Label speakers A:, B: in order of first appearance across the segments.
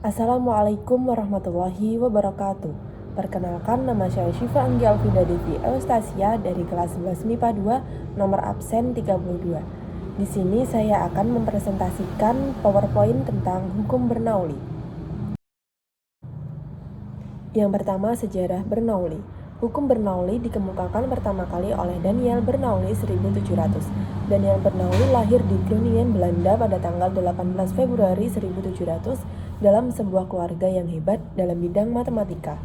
A: Assalamualaikum warahmatullahi wabarakatuh. Perkenalkan, nama saya Syifa Anggi Alvinda Devi Eustasia dari kelas 11 MIPA 2, nomor absen 32. Di sini saya akan mempresentasikan PowerPoint tentang hukum Bernoulli. Yang pertama, sejarah Bernoulli. Hukum Bernoulli dikemukakan pertama kali oleh Daniel Bernoulli 1700. Daniel Bernoulli lahir di Groningen, Belanda pada tanggal 18 Februari 1700 dalam sebuah keluarga yang hebat dalam bidang matematika.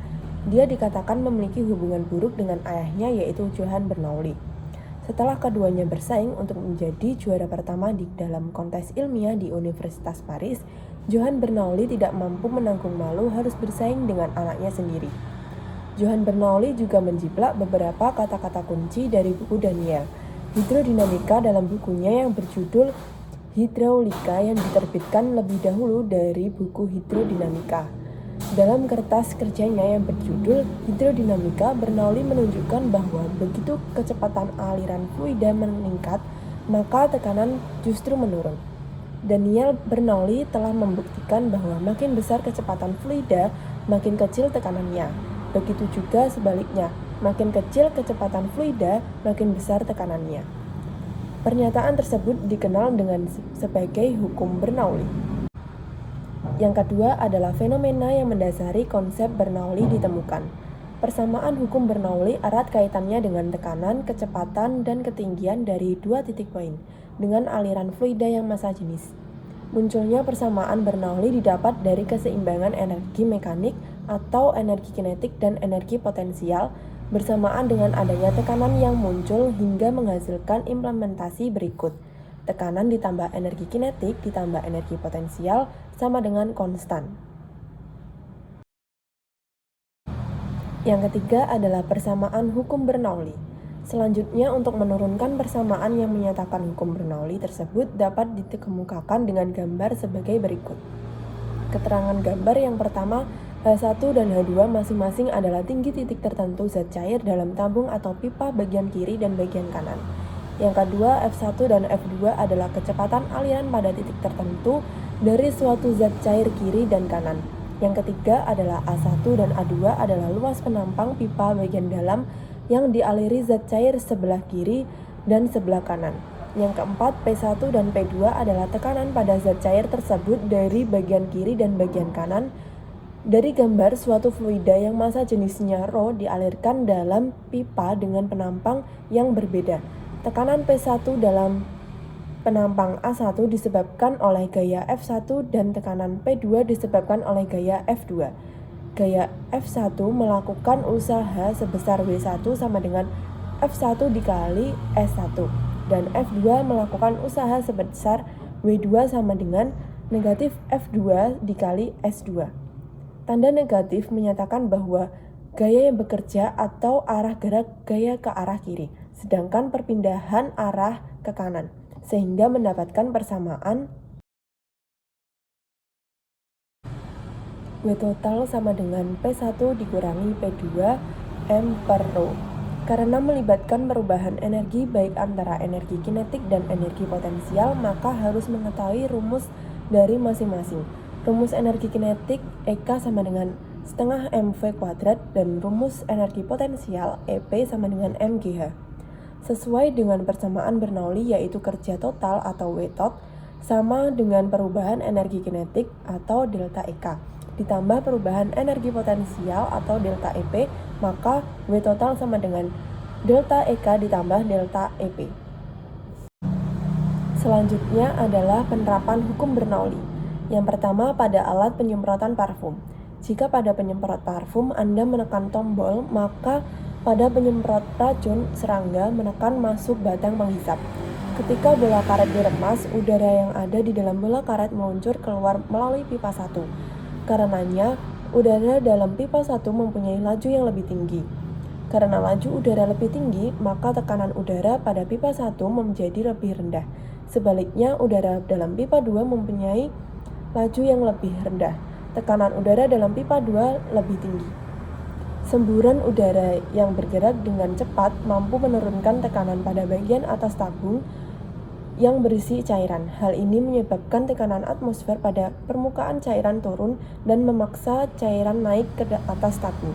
A: Dia dikatakan memiliki hubungan buruk dengan ayahnya, yaitu Johann Bernoulli. Setelah keduanya bersaing untuk menjadi juara pertama di dalam kontes ilmiah di Universitas Paris, Johann Bernoulli tidak mampu menanggung malu harus bersaing dengan anaknya sendiri. Johann Bernoulli juga menjiplak beberapa kata-kata kunci dari buku Daniel Hidrodinamika dalam bukunya yang berjudul Hydraulika yang diterbitkan lebih dahulu dari buku Hidrodinamika. Dalam kertas kerjanya yang berjudul Hidrodinamika, Bernoulli menunjukkan bahwa begitu kecepatan aliran fluida meningkat, maka tekanan justru menurun. Daniel Bernoulli telah membuktikan bahwa makin besar kecepatan fluida, makin kecil tekanannya. Begitu juga sebaliknya, makin kecil kecepatan fluida, makin besar tekanannya. Pernyataan tersebut dikenal dengan sebagai hukum Bernoulli. Yang kedua adalah fenomena yang mendasari konsep Bernoulli ditemukan. Persamaan hukum Bernoulli erat kaitannya dengan tekanan, kecepatan, dan ketinggian dari dua titik poin dengan aliran fluida yang massa jenis. Munculnya persamaan Bernoulli didapat dari keseimbangan energi mekanik atau energi kinetik dan energi potensial bersamaan dengan adanya tekanan yang muncul hingga menghasilkan implementasi berikut. Tekanan ditambah energi kinetik ditambah energi potensial sama dengan konstan. Yang ketiga adalah persamaan hukum Bernoulli. Selanjutnya, untuk menurunkan persamaan yang menyatakan hukum Bernoulli tersebut dapat dikemukakan dengan gambar sebagai berikut. Keterangan gambar yang pertama, H1 dan H2 masing-masing adalah tinggi titik tertentu zat cair dalam tabung atau pipa bagian kiri dan bagian kanan. Yang kedua, F1 dan F2 adalah kecepatan aliran pada titik tertentu dari suatu zat cair kiri dan kanan. Yang ketiga adalah A1 dan A2 adalah luas penampang pipa bagian dalam yang dialiri zat cair sebelah kiri dan sebelah kanan. Yang keempat, P1 dan P2 adalah tekanan pada zat cair tersebut dari bagian kiri dan bagian kanan. Dari gambar, suatu fluida yang massa jenisnya ρ dialirkan dalam pipa dengan penampang yang berbeda. Tekanan P1 dalam penampang A1 disebabkan oleh gaya F1 dan tekanan P2 disebabkan oleh gaya F2. Gaya F1 melakukan usaha sebesar W1 sama dengan F1 dikali S1 dan F2 melakukan usaha sebesar W2 sama dengan negatif F2 dikali S2. Tanda negatif menyatakan bahwa gaya yang bekerja atau arah gerak gaya ke arah kiri, sedangkan perpindahan arah ke kanan, sehingga mendapatkan persamaan W total sama dengan P1 dikurangi P2 M per ρ. Karena melibatkan perubahan energi baik antara energi kinetik dan energi potensial, maka harus mengetahui rumus dari masing-masing. Rumus energi kinetik EK sama dengan setengah mv kuadrat dan rumus energi potensial EP sama dengan mgh. Sesuai dengan persamaan Bernoulli, yaitu kerja total atau W tot sama dengan perubahan energi kinetik atau delta EK ditambah perubahan energi potensial atau delta EP, maka W total sama dengan delta EK ditambah delta EP. Selanjutnya adalah penerapan hukum Bernoulli. Yang pertama, pada alat penyemprotan parfum. Jika pada penyemprot parfum Anda menekan tombol, maka pada penyemprot racun serangga menekan masuk batang penghisap. Ketika bola karet diremas, udara yang ada di dalam bola karet meluncur keluar melalui pipa 1. Karenanya, udara dalam pipa 1 mempunyai laju yang lebih tinggi. Karena laju udara lebih tinggi, maka tekanan udara pada pipa 1 menjadi lebih rendah. Sebaliknya, udara dalam pipa 2 mempunyai laju yang lebih rendah. Tekanan udara dalam pipa 2 lebih tinggi. Semburan udara yang bergerak dengan cepat mampu menurunkan tekanan pada bagian atas tabung yang berisi cairan. Hal ini menyebabkan tekanan atmosfer pada permukaan cairan turun dan memaksa cairan naik ke atas tabu.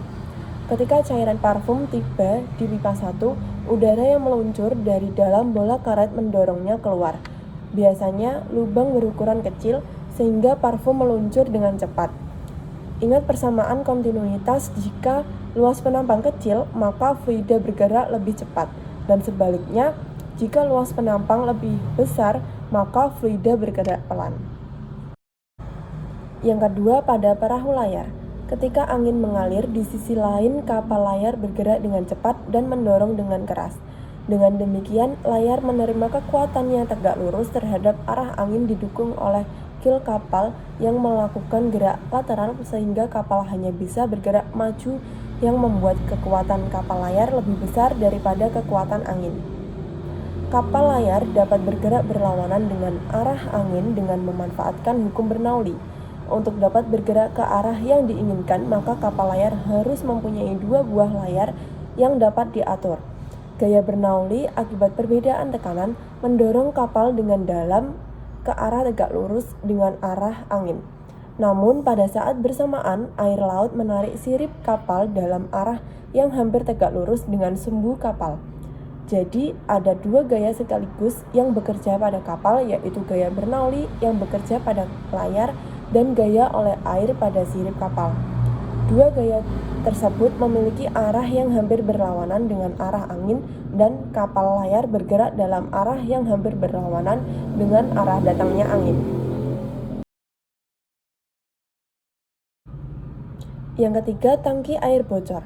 A: Ketika cairan parfum tiba di pipa 1, udara yang meluncur dari dalam bola karet mendorongnya keluar. Biasanya lubang berukuran kecil sehingga parfum meluncur dengan cepat. Ingat persamaan kontinuitas, jika luas penampang kecil, maka fluida bergerak lebih cepat, dan sebaliknya, jika luas penampang lebih besar, maka fluida bergerak pelan. Yang kedua, pada perahu layar. Ketika angin mengalir, di sisi lain kapal layar bergerak dengan cepat dan mendorong dengan keras. Dengan demikian, layar menerima kekuatan yang tegak lurus terhadap arah angin didukung oleh kil kapal yang melakukan gerak lateral sehingga kapal hanya bisa bergerak maju yang membuat kekuatan kapal layar lebih besar daripada kekuatan angin. Kapal layar dapat bergerak berlawanan dengan arah angin dengan memanfaatkan hukum Bernoulli. Untuk dapat bergerak ke arah yang diinginkan, maka kapal layar harus mempunyai dua buah layar yang dapat diatur. Gaya Bernoulli akibat perbedaan tekanan mendorong kapal dengan dalam ke arah tegak lurus dengan arah angin. Namun pada saat bersamaan, air laut menarik sirip kapal dalam arah yang hampir tegak lurus dengan sumbu kapal. Jadi ada dua gaya sekaligus yang bekerja pada kapal, yaitu gaya Bernoulli yang bekerja pada layar dan gaya oleh air pada sirip kapal. Dua gaya tersebut memiliki arah yang hampir berlawanan dengan arah angin, dan kapal layar bergerak dalam arah yang hampir berlawanan dengan arah datangnya angin. Yang ketiga, tangki air bocor.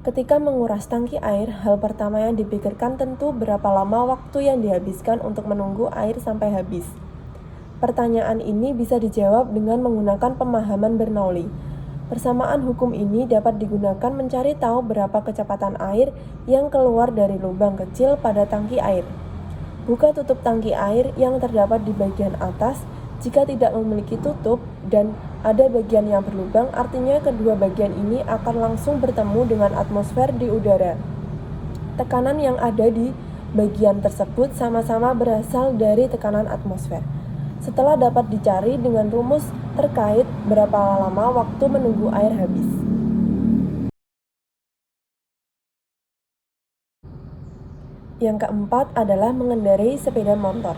A: Ketika menguras tangki air, hal pertama yang dipikirkan tentu berapa lama waktu yang dihabiskan untuk menunggu air sampai habis. Pertanyaan ini bisa dijawab dengan menggunakan pemahaman Bernoulli. Persamaan hukum ini dapat digunakan mencari tahu berapa kecepatan air yang keluar dari lubang kecil pada tangki air. Buka tutup tangki air yang terdapat di bagian atas. Jika tidak memiliki tutup dan ada bagian yang berlubang, artinya kedua bagian ini akan langsung bertemu dengan atmosfer di udara. Tekanan yang ada di bagian tersebut sama-sama berasal dari tekanan atmosfer. Setelah dapat dicari dengan rumus terkait berapa lama waktu menunggu air habis. Yang keempat adalah mengendarai sepeda motor.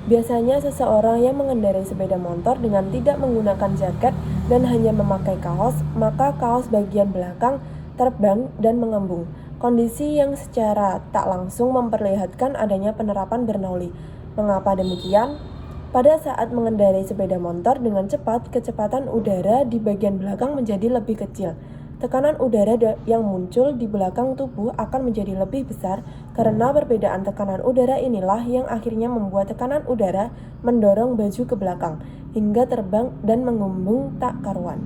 A: Biasanya seseorang yang mengendarai sepeda motor dengan tidak menggunakan jaket dan hanya memakai kaos, maka kaos bagian belakang terbang dan mengembung. Kondisi yang secara tak langsung memperlihatkan adanya penerapan Bernoulli. Mengapa demikian? Pada saat mengendarai sepeda motor dengan cepat, kecepatan udara di bagian belakang menjadi lebih kecil. Tekanan udara yang muncul di belakang tubuh akan menjadi lebih besar karena perbedaan tekanan udara inilah yang akhirnya membuat tekanan udara mendorong baju ke belakang hingga terbang dan mengembung tak karuan.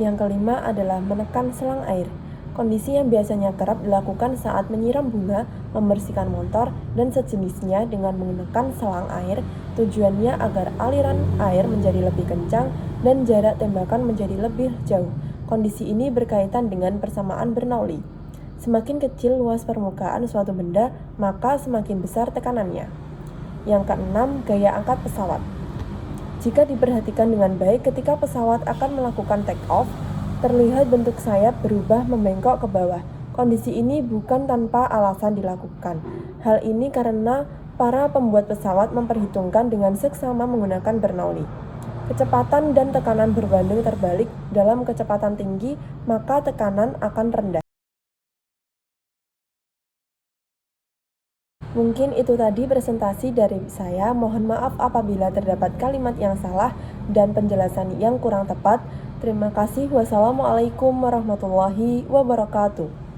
A: Yang kelima adalah menekan selang air. Kondisi yang biasanya kerap dilakukan saat menyiram bunga, membersihkan motor, dan sejenisnya dengan menggunakan selang air. Tujuannya agar aliran air menjadi lebih kencang dan jarak tembakan menjadi lebih jauh. Kondisi ini berkaitan dengan persamaan Bernoulli. Semakin kecil luas permukaan suatu benda, maka semakin besar tekanannya. Yang keenam, gaya angkat pesawat. Jika diperhatikan dengan baik, ketika pesawat akan melakukan take off, terlihat bentuk sayap berubah membengkok ke bawah. Kondisi ini bukan tanpa alasan dilakukan. Hal ini karena para pembuat pesawat memperhitungkan dengan seksama menggunakan Bernoulli. Kecepatan dan tekanan berbanding terbalik. Dalam kecepatan tinggi, maka tekanan akan rendah. Mungkin itu tadi presentasi dari saya. Mohon maaf apabila terdapat kalimat yang salah dan penjelasan yang kurang tepat. Terima kasih. Wassalamualaikum warahmatullahi wabarakatuh.